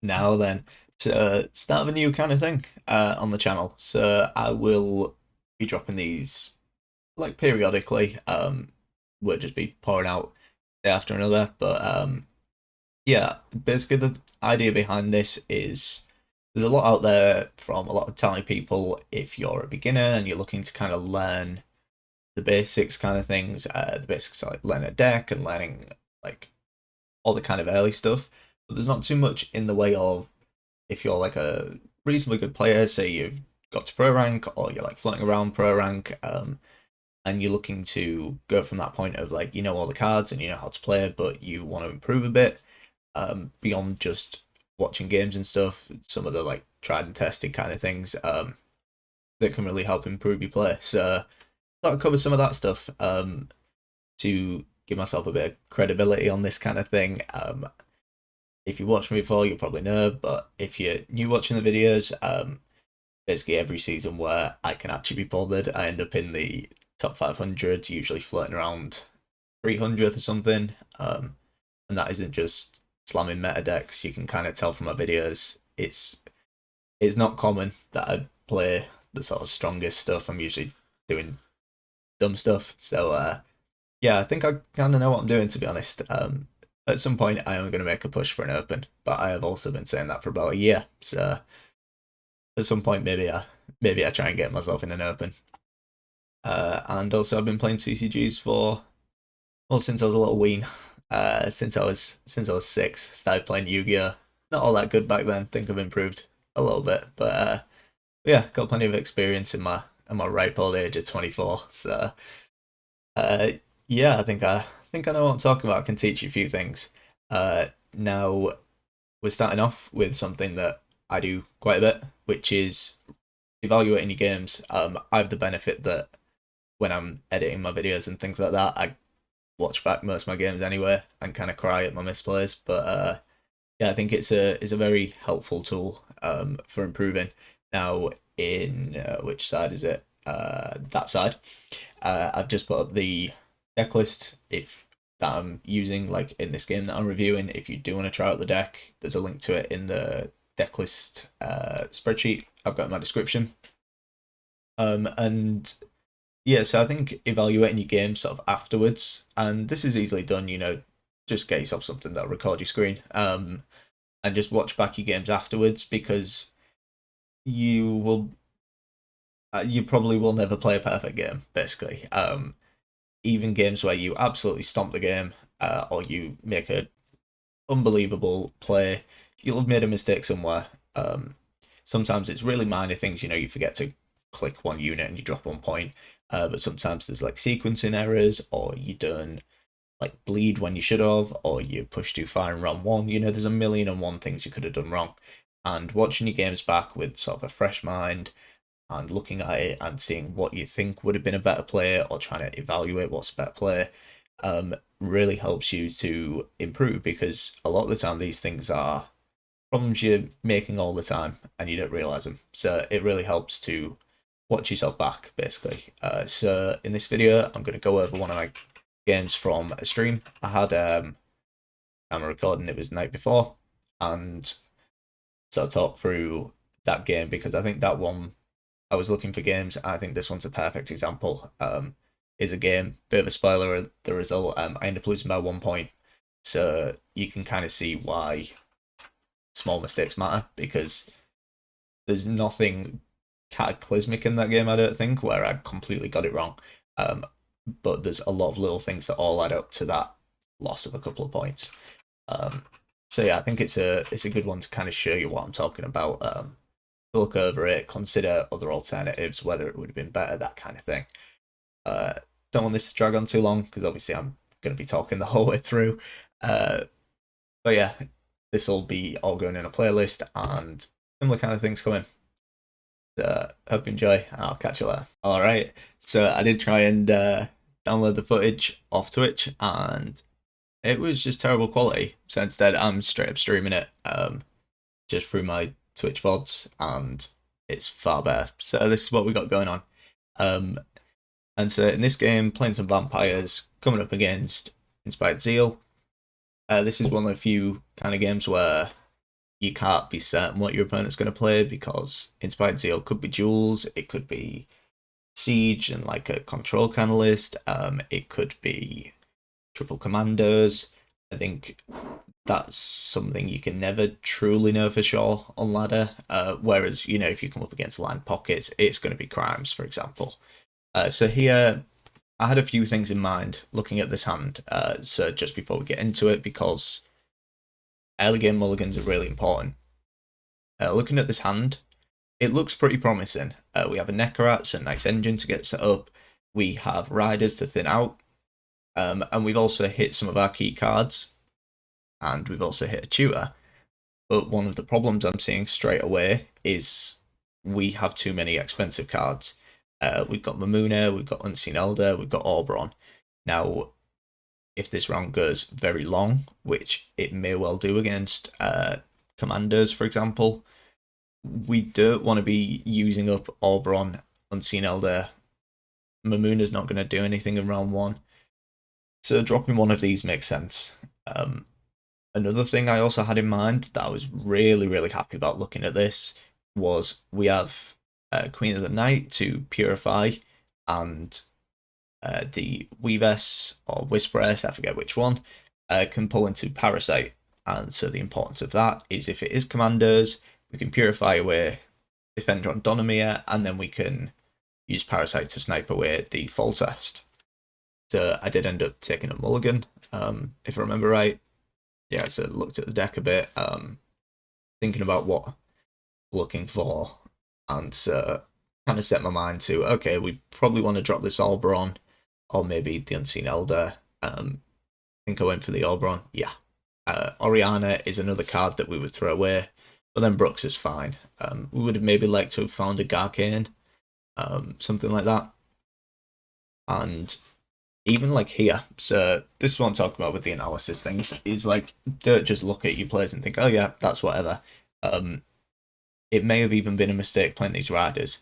now then to start a new kind of thing on the channel. So I will be dropping these like periodically. We'll just be pouring out day after another. But yeah, basically the idea behind this is there's a lot out there from a lot of talented people. If you're a beginner and you're looking to kind of learn the basics kind of things, the basics like learning a deck and learning like all the kind of early stuff. But there's not too much in the way of if you're like a reasonably good player, say you've got to pro rank or you're like floating around pro rank, and you're looking to go from that point of like you know all the cards and you know how to play, but you want to improve a bit beyond just watching games and stuff. Some of the like tried and tested kind of things that can really help improve your play. So I thought I'd cover some of that stuff to give myself a bit of credibility on this kind of thing. If you watched me before, you'll probably know, but if you're new watching the videos, basically every season where I can actually be bothered, I end up in the top 500, usually floating around 300th or something. And that isn't just slamming meta decks. You can kind of tell from my videos, it's not common that I play the sort of strongest stuff. I'm usually doing dumb stuff. So yeah, I think I kind of know what I'm doing, to be honest. At some point, I am going to make a push for an open, but I have also been saying that for about a year. So at some point, maybe I try and get myself in an open. And also, I've been playing CCGs for well since I was a little ween. Since I was 6, started playing Yu-Gi-Oh. Not all that good back then. Think I've improved a little bit, but yeah, got plenty of experience in my ripe old age of 24. So uh, yeah, I think I know what I'm talking about. I can teach you a few things. Now we're starting off with something that I do quite a bit, which is evaluating your games. I have the benefit that when I'm editing my videos and things like that, I watch back most of my games anyway and kind of cry at my misplays. But yeah, I think it's a very helpful tool for improving. Now, in which side is it? That side. I've just put up the deck list if that I'm using like in this game that I'm reviewing. If you do want to try out the deck, there's a link to it in the deck list spreadsheet I've got in my description. And yeah, so I think evaluating your game sort of afterwards, and this is easily done. Just get yourself something that'll record your screen, and just watch back your games afterwards because you will, you probably will never play a perfect game. Basically, even games where you absolutely stomp the game, or you make a unbelievable play, you'll have made a mistake somewhere. Sometimes it's really minor things, you forget to click one unit and you drop 1 point. But sometimes there's like sequencing errors, or you don't like bleed when you should have, or you push too far in round one. There's a million and one things you could have done wrong. And watching your games back with sort of a fresh mind and looking at it and seeing what you think would have been a better play or trying to evaluate what's a better play really helps you to improve because a lot of the time these things are problems you're making all the time and you don't realize them. So it really helps to watch yourself back, basically. So in this video, I'm going to go over one of my games from a stream. I had I'm recording, it was the night before, and so I talk through that game because I think that one I was looking for games. I think this one's a perfect example. Is a game. Bit of a spoiler of the result. I end up losing by 1 point, so you can kind of see why small mistakes matter because there's nothing cataclysmic in that game. I don't think where I completely got it wrong, um, but there's a lot of little things that all add up to that loss of a couple of points. Um, so yeah, I think it's a good one to kind of show you what I'm talking about. Look over it, consider other alternatives, whether it would have been better, that kind of thing. Uh, don't want this to drag on too long because obviously I'm going to be talking the whole way through. Uh, but yeah, this will be all going in a playlist and similar kind of things coming. Hope you enjoy, and I'll catch you later. All right, so I did try and download the footage off Twitch, and it was just terrible quality. So instead, I'm straight up streaming it just through my Twitch VODs, and it's far better. So this is what we got going on. Um, and so in this game, playing some vampires, coming up against Inspired Zeal. This is one of the few kind of games where you can't be certain what your opponent's going to play because Inspired Zeal could be duels, it could be siege and like a control catalyst, it could be triple commandos. I think that's something you can never truly know for sure on ladder. Whereas, if you come up against land pockets, it's going to be crimes, for example. So here, I had a few things in mind looking at this hand. So just before we get into it, because early game mulligans are really important. Looking at this hand, it looks pretty promising. We have a Neckarat, so a nice engine to get set up. We have riders to thin out. And we've also hit some of our key cards. And we've also hit a tutor. But one of the problems I'm seeing straight away is we have too many expensive cards. We've got Mamuna, we've got Unseen Elder, we've got Oberon. Now, if this round goes very long, which it may well do against Commanders, for example, we don't want to be using up Oberon, Unseen Elder. Mamuna's not going to do anything in round one. So dropping one of these makes sense. Another thing I also had in mind that I was really, really happy about looking at this was we have Queen of the Night to purify and the Weavess or Whisperess, I forget which one, can pull into Parasite. And so the importance of that is if it is Commandos, we can purify away Defender on Donomir, and then we can use Parasite to snipe away the Foltest. So I did end up taking a mulligan, if I remember right. Yeah, so looked at the deck a bit, thinking about what I'm looking for, and kind of set my mind to, okay, we probably want to drop this Oberon, or maybe the Unseen Elder. I think I went for the Oberon, yeah. Oriana is another card that we would throw away, but then Brooks is fine. We would have maybe liked to have found a Garcane, something like that. And even like here, so this is what I'm talking about with the analysis things, is like, don't just look at your players and think, oh yeah, that's whatever. It may have even been a mistake playing these riders.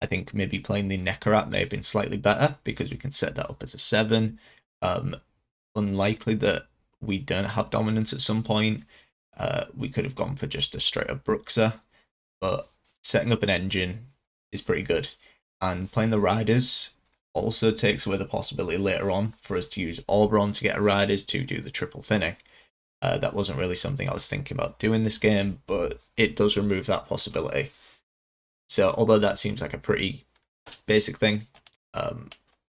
I think maybe playing the Neckarat may have been slightly better because we can set that up as a 7. Unlikely that we don't have dominance at some point. We could have gone for just a straight up Bruxer, but setting up an engine is pretty good. And playing the riders also takes away the possibility later on for us to use Oberon to get a riders to do the triple thinning. That wasn't really something I was thinking about doing this game, but it does remove that possibility. So although that seems like a pretty basic thing,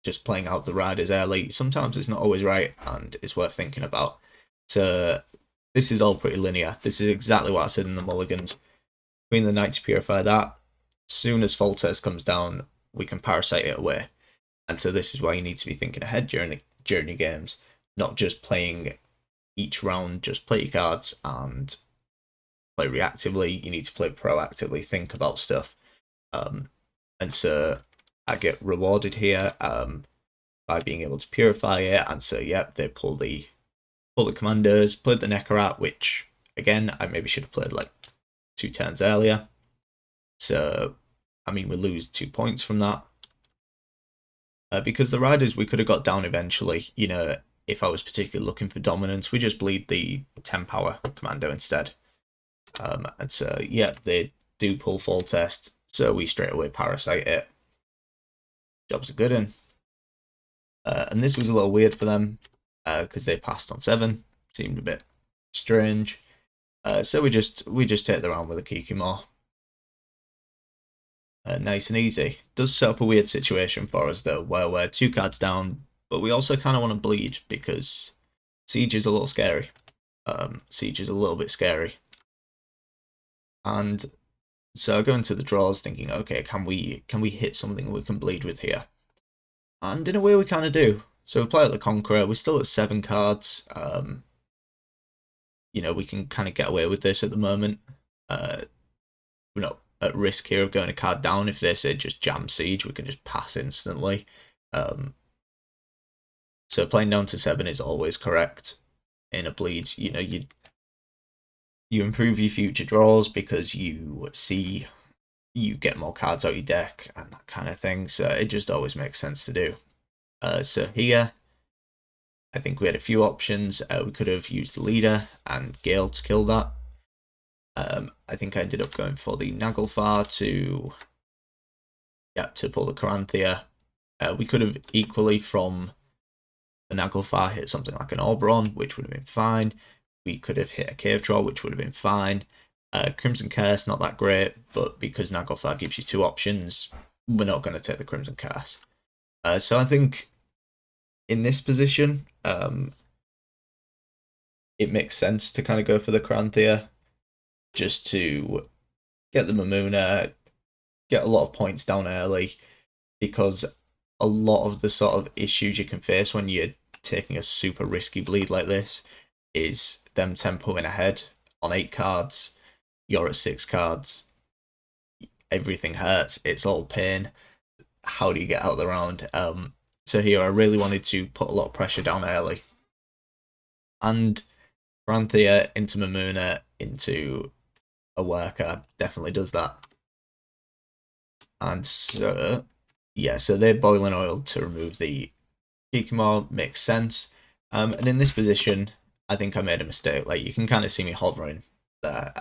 just playing out the riders early, sometimes it's not always right, and it's worth thinking about. So this is all pretty linear. This is exactly what I said in the mulligans. Queen of the Night to purify that. As soon as Foltest comes down, we can parasite it away. And so this is why you need to be thinking ahead during your games, not just playing each round, just play your cards and play reactively. You need to play proactively, think about stuff. And so I get rewarded here by being able to purify it. And so, yeah, they pull the commanders, played the Neckarat, which, again, I maybe should have played like 2 turns earlier. So, I mean, we lose 2 points from that. Because the riders we could have got down eventually, if I was particularly looking for dominance, we just bleed the 10 power commando instead. And so, yeah, they do pull Foltest, so we straight away parasite it. Job's a good one. And this was a little weird for them, because they passed on 7. Seemed a bit strange. So we just take the round with a Kikimor. Nice and easy. Does set up a weird situation for us though, where we're 2 cards down, but we also kind of want to bleed because Siege is a little scary. Siege is a little bit scary. And so I go into the draws thinking, okay, can we hit something we can bleed with here? And in a way we kind of do. So we play out the Conqueror, we're still at 7 cards. We can kind of get away with this at the moment. We're not at risk here of going a card down. If they say just jam Siege, we can just pass instantly. So playing down to 7 is always correct in a bleed. You improve your future draws because you see you get more cards out your deck and that kind of thing. So it just always makes sense to do. So here, I think we had a few options. We could have used the leader and Gale to kill that. I think I ended up going for the Naglfar to pull the Caranthea. We could have equally from the Naglfar hit something like an Oberon, which would have been fine. We could have hit a Cave Troll, which would have been fine. Crimson Curse, not that great, but because Naglfar gives you two options, we're not going to take the Crimson Curse. So I think in this position, it makes sense to kind of go for the Caranthea just to get the Mamuna, get a lot of points down early, because a lot of the sort of issues you can face when you're taking a super risky bleed like this is them tempoing ahead on 8 cards, you're at 6 cards, everything hurts, it's all pain. How do you get out of the round? So here I really wanted to put a lot of pressure down early. And Granthea into Mamuna into a worker definitely does that. And so, yeah, so they're boiling oil to remove the Kikimor, makes sense. And in this position, I think I made a mistake. Like, you can kind of see me hovering there,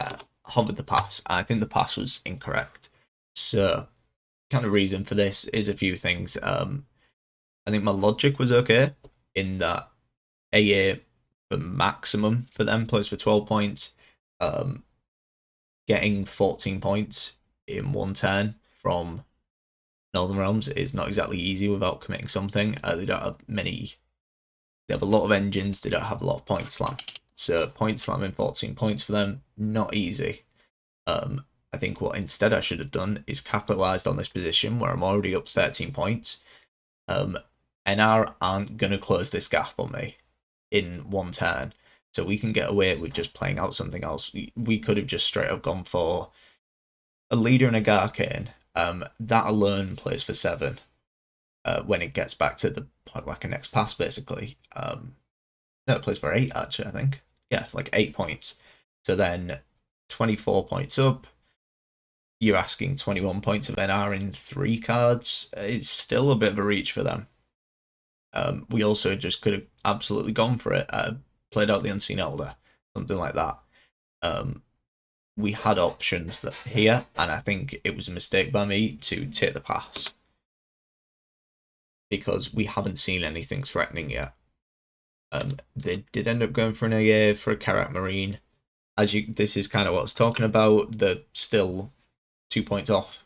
hovered the pass. I think the pass was incorrect. So, kind of reason for this is a few things. I think my logic was okay in that AA for maximum for them plays for 12 points. Getting 14 points in one turn from Northern Realms is not exactly easy without committing something. They don't have many. They have a lot of engines. They don't have a lot of point slam. So point slamming 14 points for them, not easy. I think what instead I should have done is capitalized on this position where I'm already up 13 points. NR aren't going to close this gap on me in one turn. So we can get away with just playing out something else. We could have just straight up gone for a leader and a Garcane. That alone plays for 7 when it gets back to the point where I can next pass, basically. No, it plays for 8, actually, I think. Yeah, like 8 points. So then 24 points up. You're asking 21 points of NR in 3 cards. It's still a bit of a reach for them. We also just could have absolutely gone for it, played out the Unseen Elder, something like that. We had options that here, and I think it was a mistake by me to take the pass because we haven't seen anything threatening yet. They did end up going for an AA for a Karak Marine. This is kind of what I was talking about. They're still 2 points off,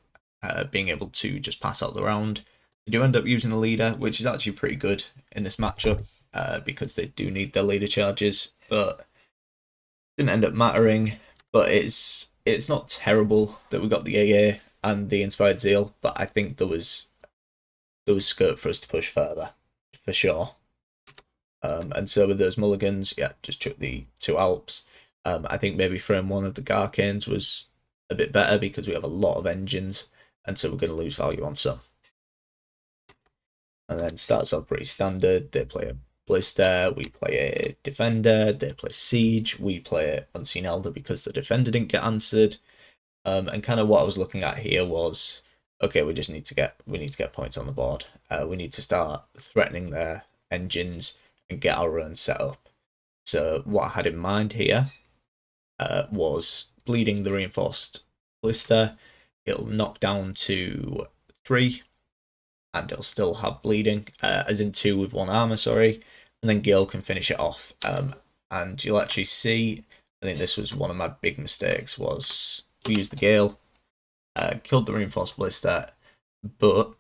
being able to just pass out the round. They do end up using a leader, which is actually pretty good in this matchup because they do need their leader charges, but didn't end up mattering. But it's not terrible that we got the AA and the Inspired Zeal, but I think there was scope for us to push further, for sure. And so with those mulligans, yeah, just chuck the 2 Alps. I think maybe throwing one of the Garcanes was a bit better because we have a lot of engines, and so we're going to lose value on some. And then starts off pretty standard. They play a Blister, we play a Defender, they play Siege, we play Unseen Elder because the Defender didn't get answered. And kind of what I was looking at here was, okay, we need to get points on the board. We need to start threatening their engines and get our own set up. So what I had in mind here was bleeding the reinforced Blister. It'll knock down to 3, and it'll still have bleeding, as in 2 with 1 armor, sorry. And then Gil can finish it off. And you'll actually see, I think this was one of my big mistakes, was we used the Gale, killed the reinforced Blister, but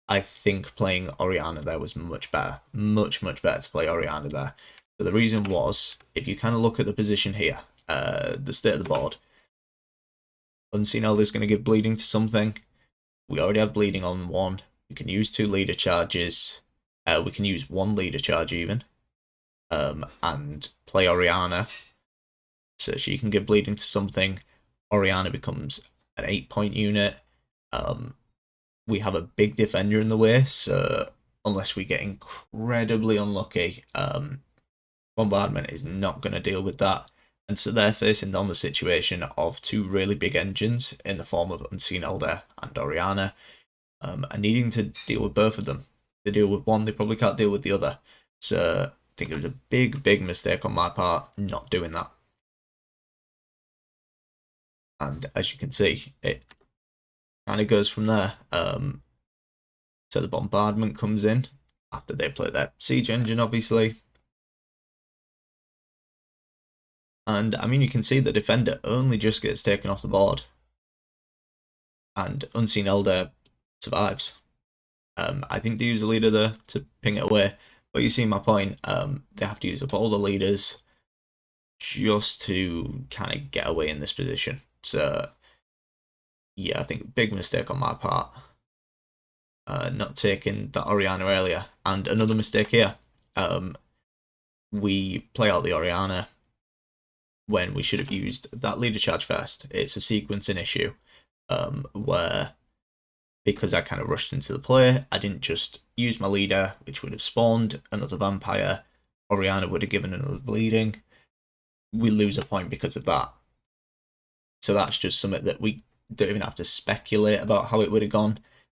I think playing Oriana there was much better. Much better to play Oriana there. So the reason was, if you kind of look at the position here, the state of the board, Unseen Elder is going to give bleeding to something. We already have bleeding on 1. We can use 2 leader charges. We can use 1 leader charge even. And play Oriana. So she can give bleeding to something. Oriana becomes an 8-point unit. We have a big defender in the way, so unless we get incredibly unlucky, Bombardment is not going to deal with that. And so they're facing on the situation of 2 really big engines in the form of Unseen Elder and Oriana, and needing to deal with both of them. They deal with one, they probably can't deal with the other. So I think it was a big mistake on my part not doing that. And as you can see, it kind of goes from there. So the bombardment comes in after they play their siege engine, obviously. And I mean, you can see the defender only just gets taken off the board, and Unseen Elder survives. I think they use a leader there to ping it away, but you see my point. They have to use up all the leaders just to kind of get away in this position. So yeah, I think big mistake on my part. Not taking that Oriana earlier, and another mistake here. We play out the Oriana when we should have used that leader charge first. It's a sequencing issue, where because I kind of rushed into the play, I didn't just use my leader, which would have spawned another vampire. Oriana would have given another bleeding. We lose a point because of that. So that's just something that we don't even have to speculate about how it would have gone.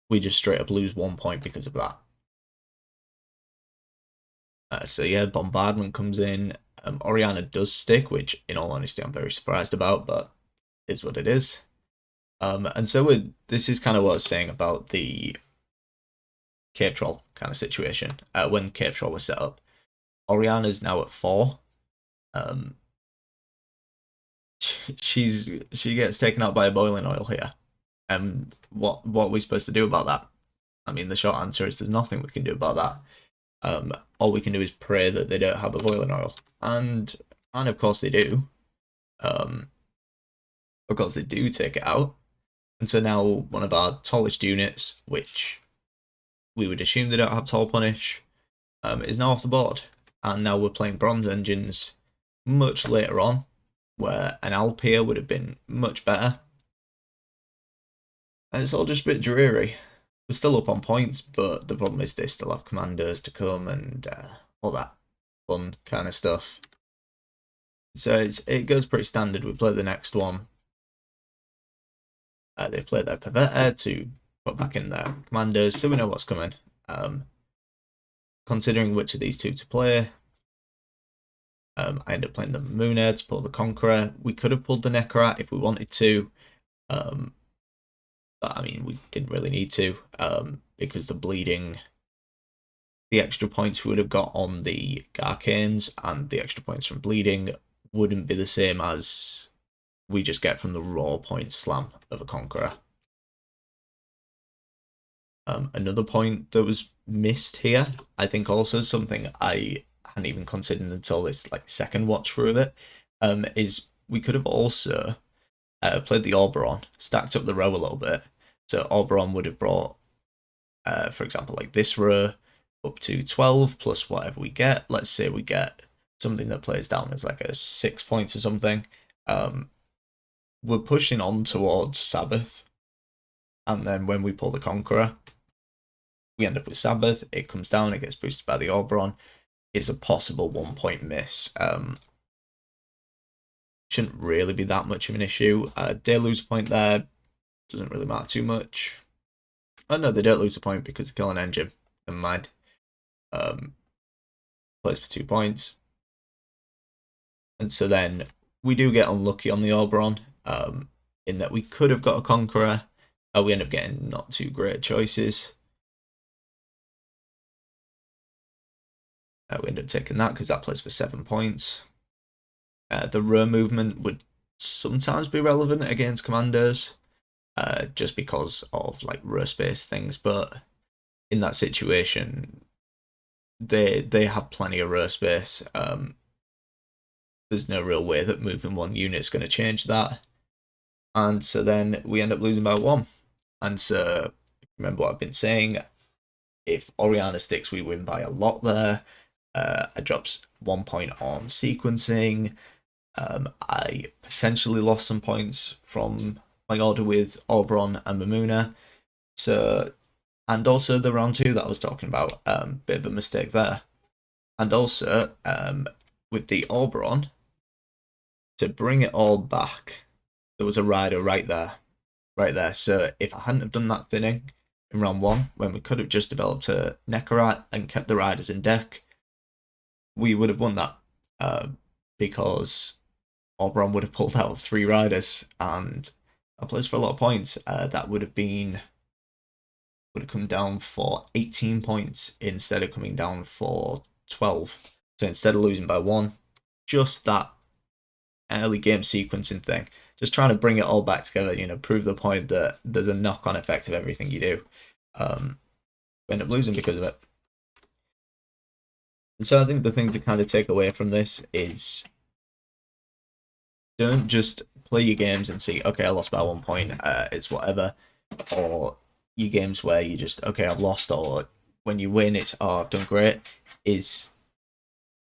We just straight up lose 1 point because of that. So yeah, bombardment comes in. Oriana does stick, which in all honesty I'm very surprised about, but is what it is. And so this is kind of what I was saying about the cave troll kind of situation. When cave troll was set up, Oriana's now at 4. She gets taken out by a boiling oil here. What are we supposed to do about that? I mean, the short answer is there's nothing we can do about that. All we can do is pray that they don't have a boiling oil, and of course they do. Of course they do take it out, and so now one of our tallest units, which we would assume they don't have tall punish, is now off the board, and now we're playing bronze engines much later on, where an Alpier would have been much better. And it's all just a bit dreary. We're still up on points, but the problem is they still have commanders to come and all that fun kind of stuff. So it goes pretty standard. We play the next one. They play their Pavetta to put back in their commanders, so we know what's coming. Considering which of these two to play, I end up playing the Muna to pull the Conqueror. We could have pulled the Necrat if we wanted to, but I mean, we didn't really need to, because the bleeding, the extra points we would have got on the Garcanes and the extra points from bleeding wouldn't be the same as we just get from the raw point slam of a Conqueror. Another point that was missed here, I think also something I hadn't even considered until this second watch through of it, is we could have also played the Oberon, stacked up the row a little bit. So Oberon would have brought, for example, like this row up to 12 plus whatever we get. Let's say we get something that plays down as like a 6 points or something. We're pushing on towards Sabbath, and then when we pull the Conqueror, we end up with Sabbath. It comes down, it gets boosted by the Oberon. It's a possible 1 point miss. Shouldn't really be that much of an issue. They lose a point there, doesn't really matter too much. Oh no, they don't lose a point because they kill an engine. Never mind. Plays for 2 points. And so then we do get unlucky on the Oberon, in that we could have got a Conqueror. We end up getting not too great choices. We end up taking that because that plays for 7 points. The row movement would sometimes be relevant against commandos, just because of row space things, but in that situation, they have plenty of row space. There's no real way that moving one unit's going to change that, and so then we end up losing by 1. And so remember what I've been saying, if Oriana sticks, we win by a lot there. I drops 1 point on sequencing. I potentially lost some points from my order with Oberon and Mamuna. So, and also the round 2 that I was talking about, bit of a mistake there. And also, with the Oberon, to bring it all back, there was a rider right there. So if I hadn't have done that thinning in round 1, when we could have just developed a Necrat and kept the riders in deck, we would have won that, because Oberon would have pulled out 3 riders, and I placed for a lot of points. That would have come down for 18 points instead of coming down for 12. So instead of losing by one, just that early game sequencing thing, just trying to bring it all back together, prove the point that there's a knock on effect of everything you do. End up losing because of it. And so I think the thing to kind of take away from this is don't just play your games and see, okay, I lost by 1 point, it's whatever. Or your games where you just, okay, I've lost, or when you win, it's, oh, I've done great. Is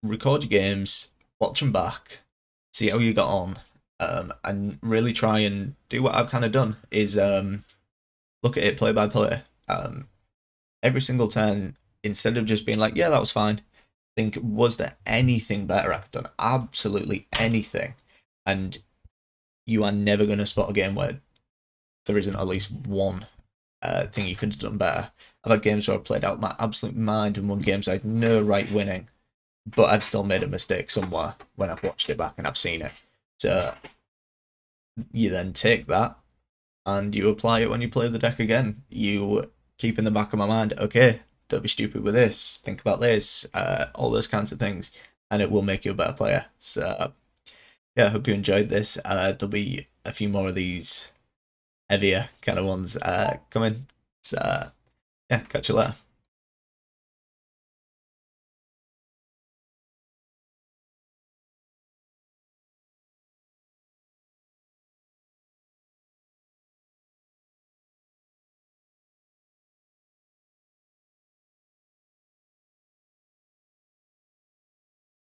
record your games, watch them back, see how you got on, and really try and do what I've kind of done, is look at it play by play. Every single turn, instead of just being like, yeah, that was fine, think, was there anything better I've done? Absolutely anything. And you are never going to spot a game where there isn't at least one thing you could have done better. I've had games where I've played out my absolute mind and won games I had no right winning, but I've still made a mistake somewhere when I've watched it back and I've seen it. So you then take that and you apply it when you play the deck again. You keep in the back of my mind, okay, don't be stupid with this, think about this, all those kinds of things, and it will make you a better player. So yeah, I hope you enjoyed this. There'll be a few more of these heavier kind of ones coming. So yeah, catch you later.